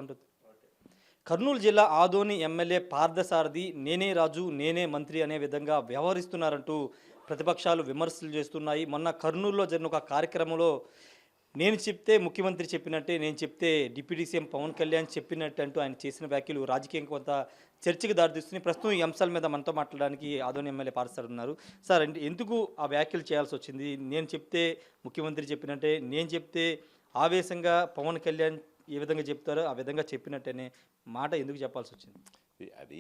ఉంటుంది. కర్నూలు జిల్లా ఆదోని ఎమ్మెల్యే పార్థసారథి నేనే రాజు నేనే మంత్రి అనే విధంగా వ్యవహరిస్తున్నారంటూ ప్రతిపక్షాలు విమర్శలు చేస్తున్నాయి. మొన్న కర్నూలులో జరిగిన ఒక కార్యక్రమంలో నేను చెప్తే ముఖ్యమంత్రి చెప్పినట్టే, నేను చెప్తే డిప్యూటీ సీఎం పవన్ కళ్యాణ్ చెప్పినట్టు అంటూ ఆయన చేసిన వ్యాఖ్యలు రాజకీయంగా కొంత చర్చకు దారితీస్తున్నాయి. ప్రస్తుతం ఈ అంశాల మీద మనతో మాట్లాడడానికి ఆదోని ఎమ్మెల్యే పార్థసారథి ఉన్నారు. సార్, అంటే ఎందుకు ఆ వ్యాఖ్యలు చేయాల్సి వచ్చింది? నేను చెప్తే ముఖ్యమంత్రి చెప్పినట్టే, నేను చెప్తే ఆవేశంగా పవన్ కళ్యాణ్ ఏ విధంగా చెప్తారో ఆ విధంగా చెప్పినట్టనే మాట ఎందుకు చెప్పాల్సి వచ్చింది? అది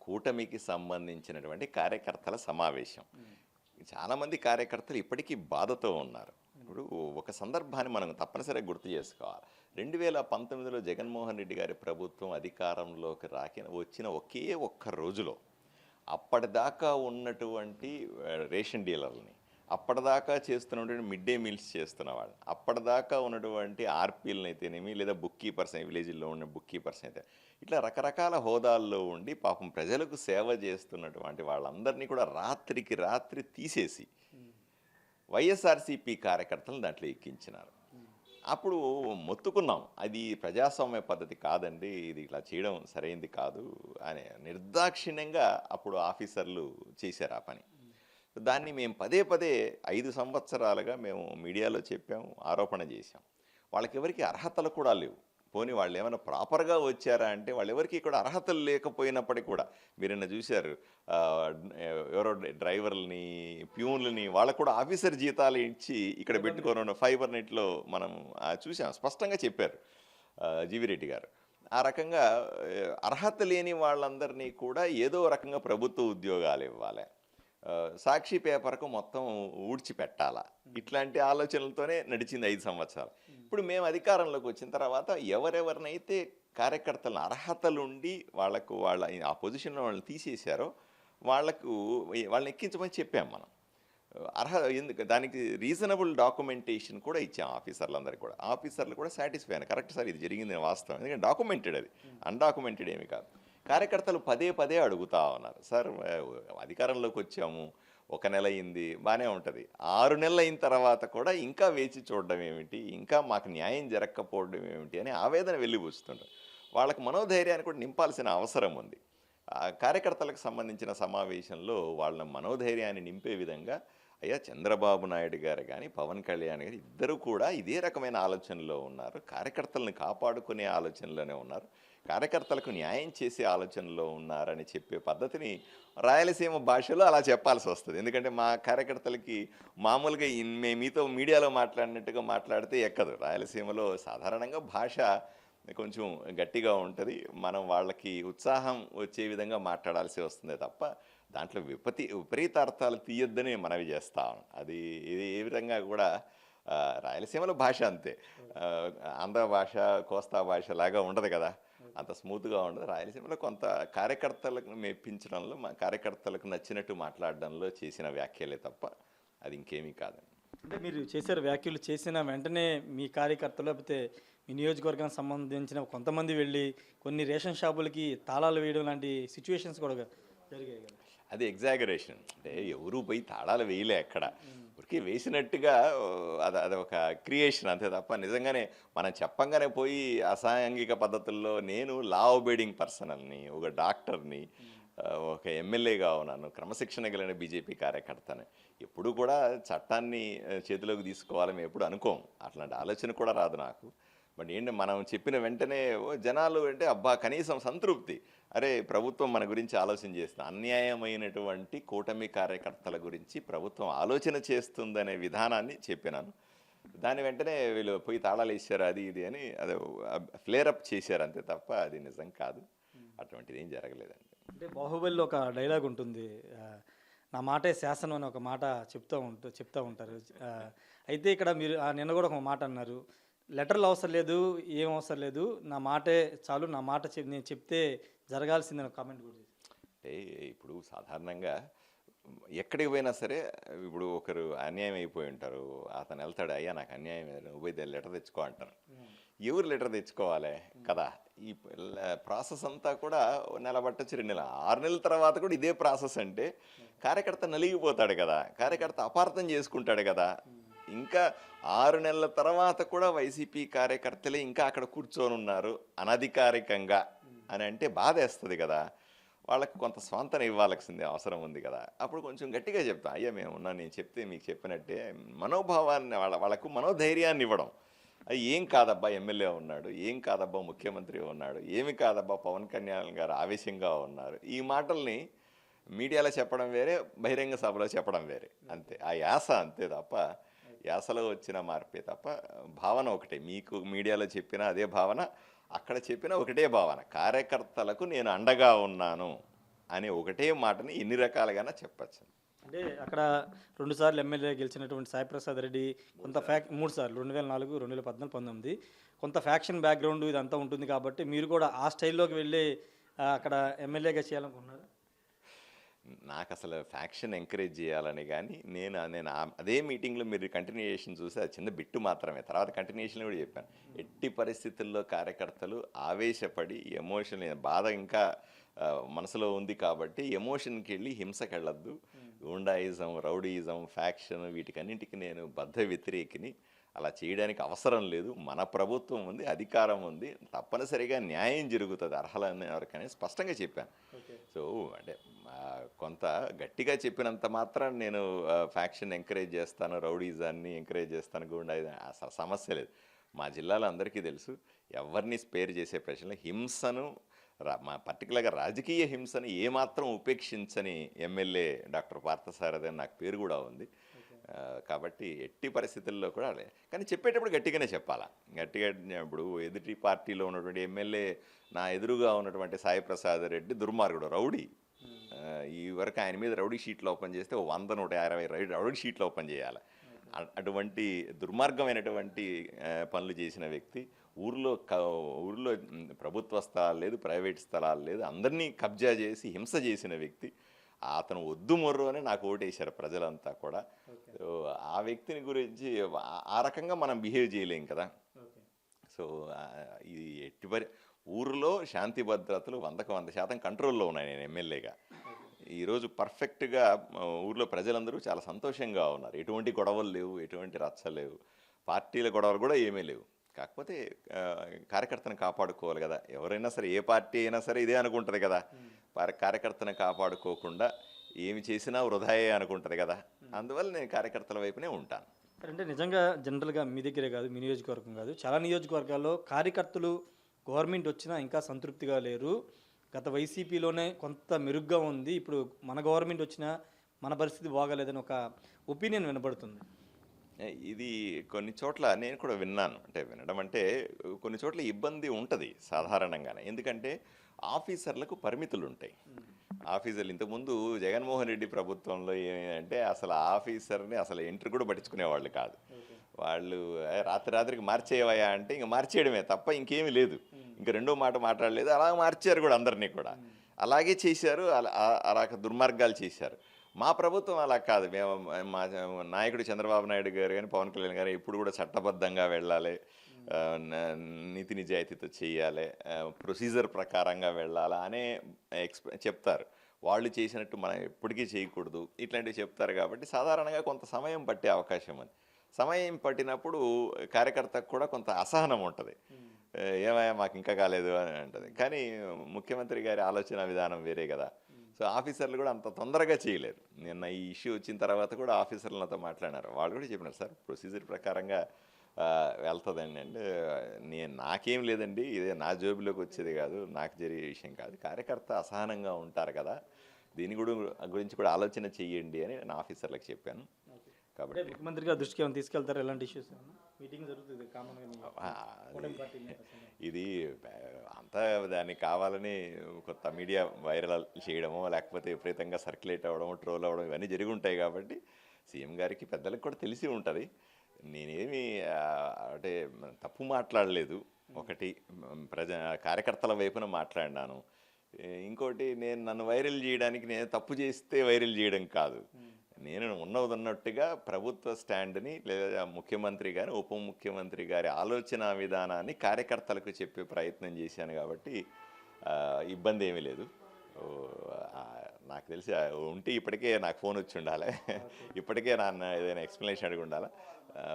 కూటమికి సంబంధించినటువంటి కార్యకర్తల సమావేశం. చాలామంది కార్యకర్తలు ఇప్పటికీ బాధతో ఉన్నారు. ఇప్పుడు ఒక సందర్భాన్ని మనం తప్పనిసరిగా గుర్తు చేసుకోవాలి. 2019లో జగన్మోహన్ రెడ్డి గారి ప్రభుత్వం అధికారంలోకి వచ్చిన ఒకే ఒక్క రోజులో అప్పటిదాకా ఉన్నటువంటి రేషన్ డీలర్లని, అప్పటిదాకా చేస్తున్నటువంటి మిడ్ డే మీల్స్ చేస్తున్న వాళ్ళు, అప్పటిదాకా ఉన్నటువంటి ఆర్పీలను అయితేనేమి, లేదా బుక్ కీపర్స్, విలేజ్లో ఉన్న బుక్ కీపర్స్ అయితే, ఇట్లా రకరకాల హోదాల్లో ఉండి పాపం ప్రజలకు సేవ చేస్తున్నటువంటి వాళ్ళందరినీ కూడా రాత్రికి రాత్రి తీసేసి వైఎస్ఆర్సీపీ కార్యకర్తలను దాంట్లో ఎక్కించినారు. అప్పుడు మొత్తుకున్నాం, అది ప్రజాస్వామ్య పద్ధతి కాదండి, ఇది ఇట్లా చేయడం సరైంది కాదు అని నిర్దాక్షిణ్యంగా అప్పుడు ఆఫీసర్లు చేశారు ఆ పని. దాన్ని మేము పదే పదే 5 సంవత్సరాలుగా మేము మీడియాలో చెప్పాము, ఆరోపణ చేశాం. వాళ్ళకి ఎవరికి అర్హతలు కూడా లేవు. పోనీ వాళ్ళు ఏమైనా ప్రాపర్గా వచ్చారా అంటే వాళ్ళు ఎవరికి కూడా అర్హతలు లేకపోయినప్పటికీ కూడా మీరైనా చూశారు, ఎవరో డ్రైవర్లని, ప్యూన్లని వాళ్ళకు కూడా ఆఫీసర్ జీతాలు ఇచ్చి ఇక్కడ పెట్టుకోను ఫైబర్ నెట్లో మనం చూసాం, స్పష్టంగా చెప్పారు జీవిరెడ్డి గారు. ఆ రకంగా అర్హత లేని వాళ్ళందరినీ కూడా ఏదో రకంగా ప్రభుత్వ ఉద్యోగాలు ఇవ్వాలి, సాక్షి పేపర్కు మొత్తం ఊడ్చిపెట్టాలా, ఇట్లాంటి ఆలోచనలతోనే నడిచింది 5 సంవత్సరాలు. ఇప్పుడు మేము అధికారంలోకి వచ్చిన తర్వాత ఎవరెవరినైతే కార్యకర్తలను అర్హతలుండి వాళ్ళ ఆ పొజిషన్లో వాళ్ళని తీసేశారో వాళ్ళని ఎక్కించమని చెప్పాం మనం. ఎందుకు దానికి రీజనబుల్ డాక్యుమెంటేషన్ కూడా ఇచ్చాం ఆఫీసర్లందరికీ కూడా. ఆఫీసర్లు కూడా సాటిస్ఫై అయినా, కరెక్ట్ సార్ ఇది జరిగింది వాస్తవం, ఎందుకంటే డాక్యుమెంటెడ్, అది అన్డాక్యుమెంటెడ్ ఏమి కాదు. కార్యకర్తలు పదే పదే అడుగుతూ ఉన్నారు, సార్ అధికారంలోకి వచ్చాము, 1 నెల అయింది, బాగానే ఉంటుంది, 6 నెలలు అయిన తర్వాత కూడా ఇంకా వేచి చూడడం ఏమిటి, ఇంకా మాకు న్యాయం జరగకపోవడం ఏమిటి అని ఆవేదన వెళ్ళిపోతుంటారు. వాళ్ళకి మనోధైర్యాన్ని కూడా నింపాల్సిన అవసరం ఉంది. కార్యకర్తలకు సంబంధించిన సమావేశంలో వాళ్ళ మనోధైర్యాన్ని నింపే విధంగా అయ్యా చంద్రబాబు నాయుడు గారు కానీ పవన్ కళ్యాణ్ గారు ఇద్దరు కూడా ఇదే రకమైన ఆలోచనలో ఉన్నారు, కార్యకర్తలను కాపాడుకునే ఆలోచనలోనే ఉన్నారు, కార్యకర్తలకు న్యాయం చేసే ఆలోచనలో ఉన్నారని చెప్పే పద్ధతిని రాయలసీమ భాషలో అలా చెప్పాల్సి వస్తుంది. ఎందుకంటే మా కార్యకర్తలకి మామూలుగా మీతో మీడియాలో మాట్లాడినట్టుగా మాట్లాడితే ఎక్కదు. రాయలసీమలో సాధారణంగా భాష కొంచెం గట్టిగా ఉంటుంది, మనం వాళ్ళకి ఉత్సాహం వచ్చే విధంగా మాట్లాడాల్సి వస్తుంది తప్ప దాంట్లో విపరీత అర్థాలు తీయొద్దని మనవి చేస్తాం. అది ఇది ఏ విధంగా కూడా రాయలసీమలో భాష అంతే, ఆంధ్ర భాష కోస్తా భాష లాగా ఉండదు కదా, అంత స్మూత్గా ఉండదు. రాయలసీమలో కొంత కార్యకర్తలకు మెప్పించడంలో, మా కార్యకర్తలకు నచ్చినట్టు మాట్లాడడంలో చేసిన వ్యాఖ్యలే తప్ప అది ఇంకేమీ కాదండి. అంటే మీరు చేశారు, వ్యాఖ్యలు చేసిన వెంటనే మీ కార్యకర్తలు లేకపోతే మీ నియోజకవర్గానికి సంబంధించిన కొంతమంది వెళ్ళి కొన్ని రేషన్ షాపులకి తాళాలు వేయడం లాంటి సిచ్యువేషన్స్ కూడా జరిగాయి కదా? అది ఎగ్జాగరేషన్. అంటే ఎవరు పోయి తాళాలు వేయలే, అక్కడ ఊరికి వేసినట్టుగా అది ఒక క్రియేషన్ అంతే తప్ప నిజంగానే మనం చెప్పంగానే పోయి అసాంఘిక పద్ధతుల్లో నేను లా ఒబేడింగ్ పర్సనల్ని, ఒక డాక్టర్ని, ఒక ఎమ్మెల్యేగా ఉన్నాను, క్రమశిక్షణ కలిగిన బీజేపీ కార్యకర్తని, ఎప్పుడు కూడా చట్టాన్ని చేతిలోకి తీసుకోవాలని ఎప్పుడు అనుకోం, అట్లాంటి ఆలోచన కూడా రాదు నాకు. బట్ ఏంటి మనం చెప్పిన వెంటనే జనాలు అంటే అబ్బా కనీసం సంతృప్తి, అరే ప్రభుత్వం మన గురించి ఆలోచన చేస్తుంది, అన్యాయమైనటువంటి కూటమి కార్యకర్తల గురించి ప్రభుత్వం ఆలోచన చేస్తుందనే విధానాన్ని చెప్పినాను. దాని వెంటనే వీళ్ళు పోయి తాళాలు వేసారు అది ఇది అని అది ఫ్లేరప్ చేశారు అంతే తప్ప అది నిజం కాదు, అటువంటిది ఏం జరగలేదండి. అంటే బాహుబలిలో ఒక డైలాగ్ ఉంటుంది, నా మాటే శాసనం అని ఒక మాట చెప్తూ ఉంటారు. అయితే ఇక్కడ మీరు నిన్న కూడా ఒక మాట అన్నారు, లెటర్లు అవసరం లేదు, ఏం అవసరం లేదు, నా మాటే చాలు, నా మాట నేను చెప్తే జరగాల్సిందని కామెంట్ కూడా చేశారు. అంటే ఇప్పుడు సాధారణంగా ఎక్కడికి పోయినా సరే, ఇప్పుడు ఒకరు అన్యాయం అయిపోయి ఉంటారు, అతను వెళ్తాడు, అయ్యా నాకు అన్యాయం నువ్వు లెటర్ తెచ్చుకో అంటారు. ఎవరు లెటర్ తెచ్చుకోవాలి కదా, ఈ ప్రాసెస్ అంతా కూడా నెల పట్టొచ్చు, 2 నెలలు, 6 నెలల తర్వాత కూడా ఇదే ప్రాసెస్ అంటే కార్యకర్త నలిగిపోతాడు కదా, కార్యకర్త అపార్థం చేసుకుంటాడు కదా. ఇంకా 6 నెలల తర్వాత కూడా వైసీపీ కార్యకర్తలే ఇంకా అక్కడ కూర్చొని ఉన్నారు అనధికారికంగా అని అంటే బాధేస్తుంది కదా. వాళ్ళకి కొంత స్వాంతన ఇవ్వాల్సిందే అవసరం ఉంది కదా. అప్పుడు కొంచెం గట్టిగా చెప్తాం, అయ్యా మేము ఉన్నా, నేను చెప్తే మీకు చెప్పినట్టే మనోభావాన్ని వాళ్ళకు మనోధైర్యాన్ని ఇవ్వడం. అది ఏం కాదబ్బా ఎమ్మెల్యే ఉన్నాడు, ఏం కాదబ్బా ముఖ్యమంత్రి ఉన్నాడు, ఏమి కాదబ్బా పవన్ కళ్యాణ్ గారు ఆవేశంగా ఉన్నారు. ఈ మాటల్ని మీడియాలో చెప్పడం వేరే, బహిరంగ సభలో చెప్పడం వేరే. అంతే, ఆ యాస అంతే తప్ప, యాసలో వచ్చిన మార్పే తప్ప భావన ఒకటే. మీకు మీడియాలో చెప్పిన అదే భావన, అక్కడ చెప్పిన ఒకటే భావన. కార్యకర్తలకు నేను అండగా ఉన్నాను అనే ఒకటే మాటని ఎన్ని రకాలుగానే చెప్పచ్చు. అంటే అక్కడ 2 సార్లు ఎమ్మెల్యే గెలిచినటువంటి సాయిప్రసాద్ రెడ్డి కొంత 3 సార్లు 2004, 2014, 19 కొంత ఫ్యాక్షన్ బ్యాక్గ్రౌండ్ ఇదంతా ఉంటుంది కాబట్టి మీరు కూడా ఆ స్టైల్లోకి వెళ్ళి అక్కడ ఎమ్మెల్యేగా చేయాలనుకుంటున్నారు. నాకు అసలు ఫ్యాక్షన్ ఎంకరేజ్ చేయాలని కానీ నేను అదే మీటింగ్లో మీరు కంటిన్యూయేషన్ చూసి అది చిన్న బిట్టు మాత్రమే, తర్వాత కంటిన్యూషన్ కూడా చెప్పాను. ఎట్టి పరిస్థితుల్లో కార్యకర్తలు ఆవేశపడి ఎమోషన్ బాధ ఇంకా మనసులో ఉంది కాబట్టి ఎమోషన్కి వెళ్ళి హింసకి వెళ్ళొద్దు. గూండాయిజం, రౌడీయిజం, ఫ్యాక్షన్ వీటికన్నింటికి నేను బద్ధ వ్యతిరేకిని. అలా చేయడానికి అవసరం లేదు. మన ప్రభుత్వం ఉంది, అధికారం ఉంది, తప్పనిసరిగా న్యాయం జరుగుతుంది అర్హులైన ఎవరికనే స్పష్టంగా చెప్పాను. సో అంటే కొంత గట్టిగా చెప్పినంత మాత్రం నేను ఫ్యాక్షన్ ఎంకరేజ్ చేస్తాను, రౌడీజాన్ని ఎంకరేజ్ చేస్తాను, గూండాయిజం అసలు సమస్య లేదు. మా జిల్లాలో అందరికీ తెలుసు, ఎవరిని స్పేర్ చేసే ప్రశ్నలు హింసను మా పర్టికులర్గా రాజకీయ హింసను ఏమాత్రం ఉపేక్షించని ఎమ్మెల్యే డాక్టర్ పార్థసారథి అని నాకు పేరు కూడా ఉంది. కాబట్టి ఎట్టి పరిస్థితుల్లో కూడా కానీ చెప్పేటప్పుడు గట్టిగానే చెప్పాలా. గట్టిగా ఇప్పుడు ఎదుటి పార్టీలో ఉన్నటువంటి ఎమ్మెల్యే నా ఎదురుగా ఉన్నటువంటి సాయిప్రసాద్ రెడ్డి దుర్మార్గుడు, రౌడీ. ఈ వరకు ఆయన మీద రౌడీ షీట్లు ఓపెన్ చేస్తే 100-120 రౌడీ షీట్లు ఓపెన్ చేయాలి. అటువంటి దుర్మార్గమైనటువంటి పనులు చేసిన వ్యక్తి. ఊర్లో ప్రభుత్వ స్థలాలు లేదు, ప్రైవేట్ స్థలాలు లేదు, అందరినీ కబ్జా చేసి హింస చేసిన వ్యక్తి. అతను వద్దు మొర్రు అని నాకు ఓటేశారు ప్రజలంతా కూడా. ఆ వ్యక్తిని గురించి ఆ రకంగా మనం బిహేవ్ చేయలేం కదా. సో ఇది ఊరిలో శాంతి భద్రతలు 100% కంట్రోల్లో ఉన్నాయి. నేను ఎమ్మెల్యేగా ఈరోజు పర్ఫెక్ట్గా ఊర్లో ప్రజలందరూ చాలా సంతోషంగా ఉన్నారు. ఎటువంటి గొడవలు లేవు, ఎటువంటి రచ్చలు లేవు, పార్టీల గొడవలు కూడా ఏమీ లేవు. కాకపోతే కార్యకర్తను కాపాడుకోవాలి కదా. ఎవరైనా సరే, ఏ పార్టీ అయినా సరే ఇదే అనుకుంటుంది కదా, కార్యకర్తను కాపాడుకోకుండా ఏమి చేసినా వృధాయే అనుకుంటుంది కదా. అందువల్ల నేను కార్యకర్తల వైపునే ఉంటాను. అంటే నిజంగా జనరల్గా మీ దగ్గరే కాదు, మీ నియోజకవర్గం కాదు, చాలా నియోజకవర్గాల్లో కార్యకర్తలు గవర్నమెంట్ వచ్చినా ఇంకా సంతృప్తిగా లేరు. గత వైసీపీలోనే కొంత మెరుగ్గా ఉంది, ఇప్పుడు మన గవర్నమెంట్ వచ్చినా మన పరిస్థితి బాగాలేదని ఒక ఒపీనియన్ వినబడుతుంది. ఇది కొన్ని చోట్ల నేను కూడా విన్నాను. అంటే వినడం అంటే కొన్ని చోట్ల ఇబ్బంది ఉంటుంది సాధారణంగానే. ఎందుకంటే ఆఫీసర్లకు పరిమితులు ఉంటాయి. ఆఫీసర్లు ఇంతకుముందు జగన్మోహన్ రెడ్డి ప్రభుత్వంలో ఏమంటే అసలు ఆఫీసర్ని అసలు ఎంట్రీ కూడా పట్టించుకునేవాళ్ళు కాదు. వాళ్ళు రాత్రికి మార్చేయవయా అంటే ఇంక మార్చేయడమే తప్ప ఇంకేమీ లేదు. ఇంక రెండో మాట మాట్లాడలేదు. అలా మార్చారు కూడా అందరినీ కూడా. అలాగే చేశారు, అలా దుర్మార్గాలు చేశారు. మా ప్రభుత్వం అలా కాదు. మేము మా నాయకుడు చంద్రబాబు నాయుడు గారు కానీ పవన్ కళ్యాణ్ గారు ఇప్పుడు కూడా చట్టబద్ధంగా వెళ్ళాలి, నీతి నిజాయితీతో చేయాలి, ప్రొసీజర్ ప్రకారంగా వెళ్ళాలా అనే చెప్తారు. వాళ్ళు చేసినట్టు మనం ఎప్పటికీ చేయకూడదు, ఇట్లాంటివి చెప్తారు. కాబట్టి సాధారణంగా కొంత సమయం పట్టే అవకాశం ఉంది. సమయం పట్టినప్పుడు కార్యకర్తకు కూడా కొంత అసహనం ఉంటుంది. ఏమయ్యా మాకు ఇంకా కాలేదు అని అంటుంది. కానీ ముఖ్యమంత్రి గారి ఆలోచన విధానం వేరే కదా. సో ఆఫీసర్లు కూడా అంత తొందరగా చేయలేరు. నిన్న ఈ ఇష్యూ వచ్చిన తర్వాత కూడా ఆఫీసర్లతో మాట్లాడినారు. వాళ్ళు కూడా చెప్పినారు, సార్ ప్రొసీజర్ ప్రకారంగా వెళ్తుందండి. అంటే నాకేం లేదండి, ఇదే నా జోబులోకి వచ్చేది కాదు, నాకు జరిగే విషయం కాదు. కార్యకర్త అసహనంగా ఉంటారు కదా, దీని గురించి కూడా ఆలోచన చెయ్యండి అని నేను ఆఫీసర్లకు చెప్పాను. కాబట్టి ముఖ్యమంత్రి గారి దృష్టికి ఏమైనా తీసుకెళ్తారు ఎలాంటి ఇష్యూస్? మీటింగ్ జరుగుతుంది ఇది అంతా దాన్ని కావాలని కొత్త మీడియా వైరల్ చేయడమో లేకపోతే విపరీతంగా సర్క్యులేట్ అవ్వడమో ట్రోల్ అవ్వడం ఇవన్నీ జరిగి ఉంటాయి. కాబట్టి సీఎం గారికి పెద్దలకు కూడా తెలిసి ఉంటుంది. నేనేమి అంటే తప్పు మాట్లాడలేదు. ఒకటి కార్యకర్తల వైపున మాట్లాడినాను. ఇంకోటి నన్ను వైరల్ చేయడానికి నేను తప్పు చేస్తే వైరల్ చేయడం కాదు. నేను ఉన్నట్టుగా ప్రభుత్వ స్టాండ్ని లేదా ముఖ్యమంత్రి గారి ఉప ముఖ్యమంత్రి గారి ఆలోచన విధానాన్ని కార్యకర్తలకు చెప్పే ప్రయత్నం చేశాను. కాబట్టి ఇబ్బంది ఏమీ లేదు. ఓ, ఆ, నాకు తెలిసి ఉంటే ఇప్పటికే నాకు ఫోన్ వచ్చి ఉండాలి. ఇప్పటికే నాన్న ఏదైనా ఎక్స్ప్లెనేషన్ అడిగి ఉండాలి. ఆ,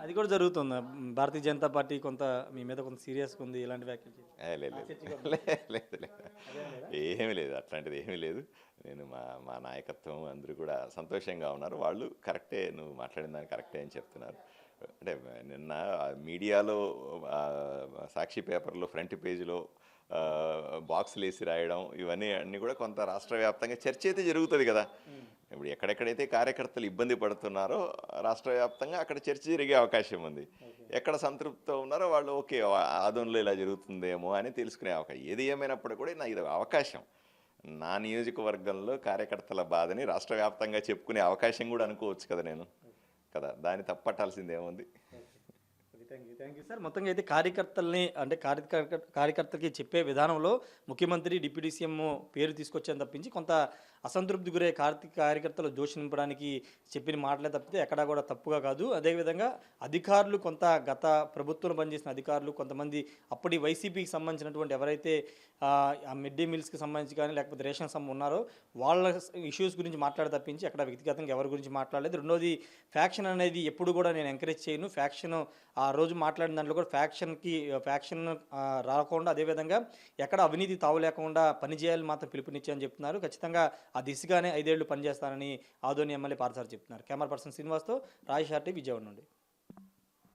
అది కూడా జరుగుతుంది. భారతీయ జనతా పార్టీ కొంత మీ మీద కొంత సీరియస్గా ఉంది ఇలాంటి వ్యాఖ్యలు లేదు లేదు లేదు ఏమీ లేదు, అట్లాంటిది ఏమీ లేదు. నేను మా నాయకత్వం అందరూ కూడా సంతోషంగా ఉన్నారు. వాళ్ళు కరెక్టే, నువ్వు మాట్లాడిన దాన్ని కరెక్టే అని చెప్తున్నారు. అంటే నిన్న మీడియాలో సాక్షి పేపర్లో ఫ్రంట్ పేజీలో బాక్సులు వేసి రాయడం ఇవన్నీ అన్నీ కూడా కొంత రాష్ట్ర వ్యాప్తంగా చర్చ అయితే జరుగుతుంది కదా. ఇప్పుడు ఎక్కడెక్కడైతే కార్యకర్తలు ఇబ్బంది పడుతున్నారో రాష్ట్ర వ్యాప్తంగా అక్కడ చర్చ జరిగే అవకాశం ఉంది. ఎక్కడ సంతృప్తితో ఉన్నారో వాళ్ళు ఓకే ఆదోన్లో ఇలా జరుగుతుందేమో అని తెలుసుకునే అవకాశం. ఏది ఏమైనప్పుడు కూడా నా ఇది అవకాశం, నా నియోజకవర్గంలో కార్యకర్తల బాధని రాష్ట్ర వ్యాప్తంగా చెప్పుకునే అవకాశం కూడా అనుకోవచ్చు కదా నేను, కదా. దాన్ని తప్పట్టాల్సిందేముంది. Thank you sir. మొత్తంగా అయితే కార్యకర్తల్ని అంటే కార్యకర్తలకి చెప్పే విధానంలో ముఖ్యమంత్రి డిప్యూటీ సీఎం పేరు తీసుకొచ్చాను తప్పించి కొంత అసంతృప్తి గురే కార్యకర్తలు జోషి నింపడానికి చెప్పిన మాటలే తప్పితే ఎక్కడా కూడా తప్పుగా కాదు. అదేవిధంగా అధికారులు కొంత గత ప్రభుత్వంలో పనిచేసిన అధికారులు కొంతమంది అప్పటి వైసీపీకి సంబంధించినటువంటి ఎవరైతే ఆ మిడ్ డే మీల్స్కి సంబంధించి కానీ లేకపోతే రేషన్ ఉన్నారో వాళ్ళ ఇష్యూస్ గురించి మాట్లాడే తప్పించి అక్కడ వ్యక్తిగతంగా ఎవరి గురించి మాట్లాడలేదు. రెండోది ఫ్యాక్షన్ అనేది ఎప్పుడు కూడా నేను ఎంకరేజ్ చేయను. ఫ్యాక్షన్ ఆ రోజు మాట్లాడిన దాంట్లో కూడా ఫ్యాక్షన్ రాకుండా అదేవిధంగా ఎక్కడ అవినీతి తావు లేకుండా పనిచేయాలని మాత్రం పిలుపునిచ్చాయని చెప్తున్నారు. ఖచ్చితంగా ఆ దిశగానే 5 ఏళ్లు పనిచేస్తానని ఆదోని ఎమ్మెల్యే పార్థసారథి చెప్తున్నారు. కెమెరా పర్సన్ శ్రీనివాస్తో రాజేష్ ఆర్టీ విజయవాడ నుండి.